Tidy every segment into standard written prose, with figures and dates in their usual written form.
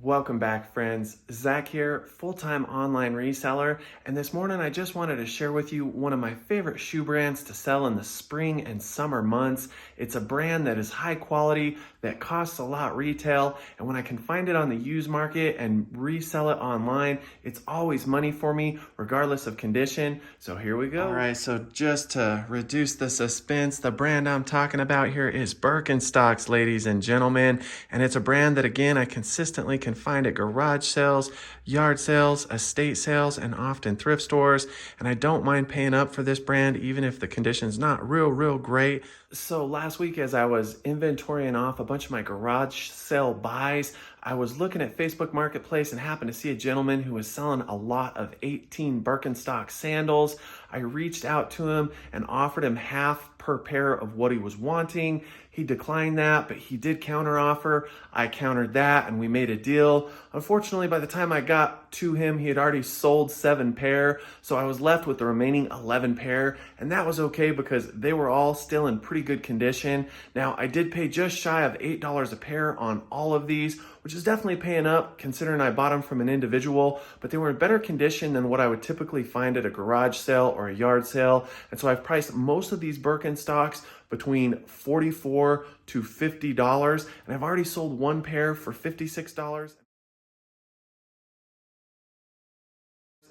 Welcome back, friends. Zach here, full-time online reseller, and this morning I just wanted to share with you one of my favorite shoe brands to sell in the spring and summer months. It's a brand that is high quality, that costs a lot retail, and when I can find it on the used market and resell it online, it's always money for me, regardless of condition. So here we go. All right, so just to reduce the suspense, the brand I'm talking about here is Birkenstocks, ladies and gentlemen, and it's a brand that, again, I consistently can find at garage sales, yard sales, estate sales, and often thrift stores. And I don't mind paying up for this brand, even if the condition's not real great. So last week, as I was inventorying off a bunch of my garage sale buys, I was looking at Facebook Marketplace and happened to see a gentleman who was selling a lot of 18 Birkenstock sandals. I reached out to him and offered him half per pair of what he was wanting. He declined that, but he did counter offer. I countered that and we made a deal. Unfortunately, by the time I got to him, he had already sold 7 pair. So I was left with the remaining 11 pair, and that was okay because they were all still in pretty good condition. Now, I did pay just shy of $8 a pair on all of these, which is definitely paying up considering I bought them from an individual, but they were in better condition than what I would typically find at a garage sale or a yard sale. And so I've priced most of these Birkenstocks between $44 to $50, and I've already sold one pair for $56.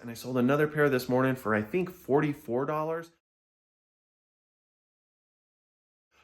And I sold another pair this morning for I think $44.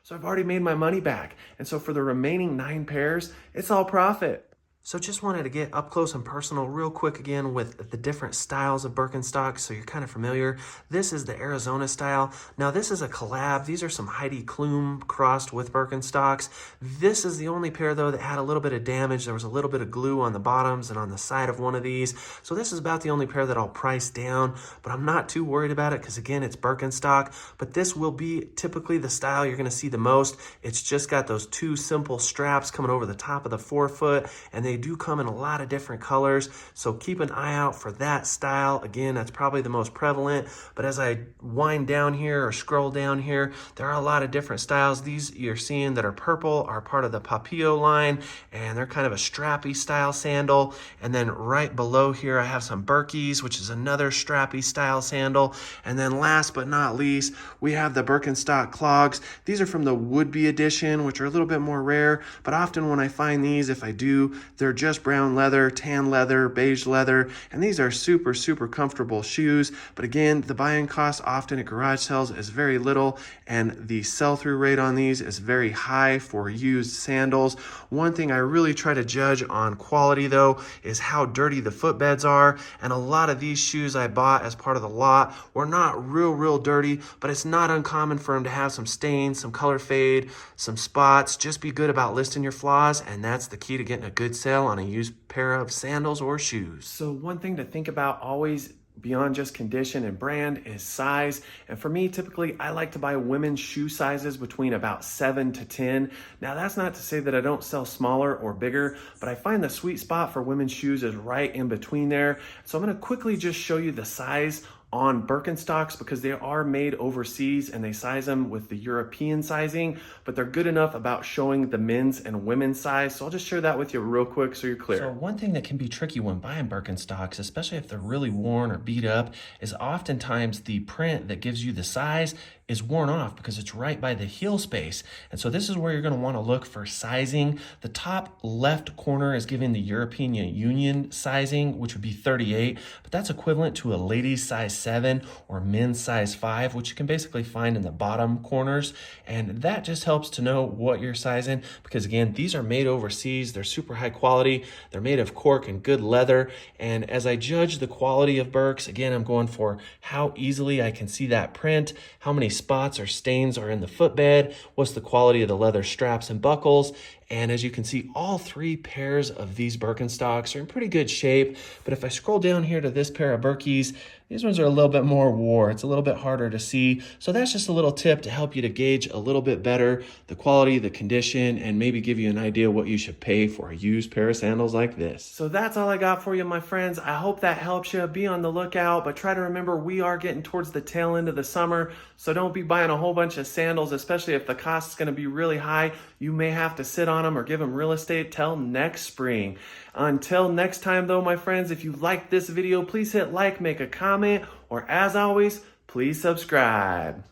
So I've already made my money back. And so for the remaining 9 pairs, it's all profit. So just wanted to get up close and personal real quick again with the different styles of Birkenstocks so you're kind of familiar. This is the Arizona style. Now this is a collab. These are some Heidi Klum crossed with Birkenstocks. This is the only pair though that had a little bit of damage. There was a little bit of glue on the bottoms and on the side of one of these. So this is about the only pair that I'll price down, but I'm not too worried about it because again, it's Birkenstock, but this will be typically the style you're gonna see the most. It's just got those 2 simple straps coming over the top of the forefoot, and they do come in a lot of different colors, so keep an eye out for that style. Again, that's probably the most prevalent, but as I wind down here or scroll down here, there are a lot of different styles. These you're seeing that are purple are part of the Papillo line, and they're kind of a strappy style sandal. And then right below here, I have some Birkies, which is another strappy style sandal. And then last but not least, we have the Birkenstock clogs. These are from the would-be edition, which are a little bit more rare, but often when I find these, if I do, they're just brown leather, tan leather, beige leather, and these are super comfortable shoes. But again, the buying cost often at garage sales is very little, and the sell-through rate on these is very high for used sandals. One thing I really try to judge on quality though is how dirty the footbeds are, and a lot of these shoes I bought as part of the lot were not real dirty, but it's not uncommon for them to have some stains, some color fade, some spots. Just be good about listing your flaws, and that's the key to getting a good sale on a used pair of sandals or shoes. So one thing to think about always beyond just condition and brand is size. And for me, typically, I like to buy women's shoe sizes between about 7 to 10. Now, that's not to say that I don't sell smaller or bigger, but I find the sweet spot for women's shoes is right in between there. So I'm going to quickly just show you the size on Birkenstocks because they are made overseas and they size them with the European sizing, but they're good enough about showing the men's and women's size. So I'll just share that with you real quick so you're clear. So one thing that can be tricky when buying Birkenstocks, especially if they're really worn or beat up, is oftentimes the print that gives you the size is worn off because it's right by the heel space. And so this is where you're going to want to look for sizing. The top left corner is giving the European Union sizing, which would be 38, but that's equivalent to a ladies size 7 or men's size 5, which you can basically find in the bottom corners. And that just helps to know what you're sizing because again, these are made overseas. They're super high quality. They're made of cork and good leather. And as I judge the quality of Birks, again, I'm going for how easily I can see that print, how many spots or stains are in the footbed, what's the quality of the leather straps and buckles. And as you can see, all 3 pairs of these Birkenstocks are in pretty good shape. But if I scroll down here to this pair of Birkies, these ones are a little bit more wore. It's a little bit harder to see. So that's just a little tip to help you to gauge a little bit better the quality, the condition, and maybe give you an idea what you should pay for a used pair of sandals like this. So that's all I got for you, my friends. I hope that helps you. Be on the lookout, but try to remember we are getting towards the tail end of the summer. So don't be buying a whole bunch of sandals, especially if the cost is going to be really high. you may have to sit on them or give them real estate till next spring. Until next time though, my friends, if you liked this video, please hit like, make a comment, or as always, please subscribe.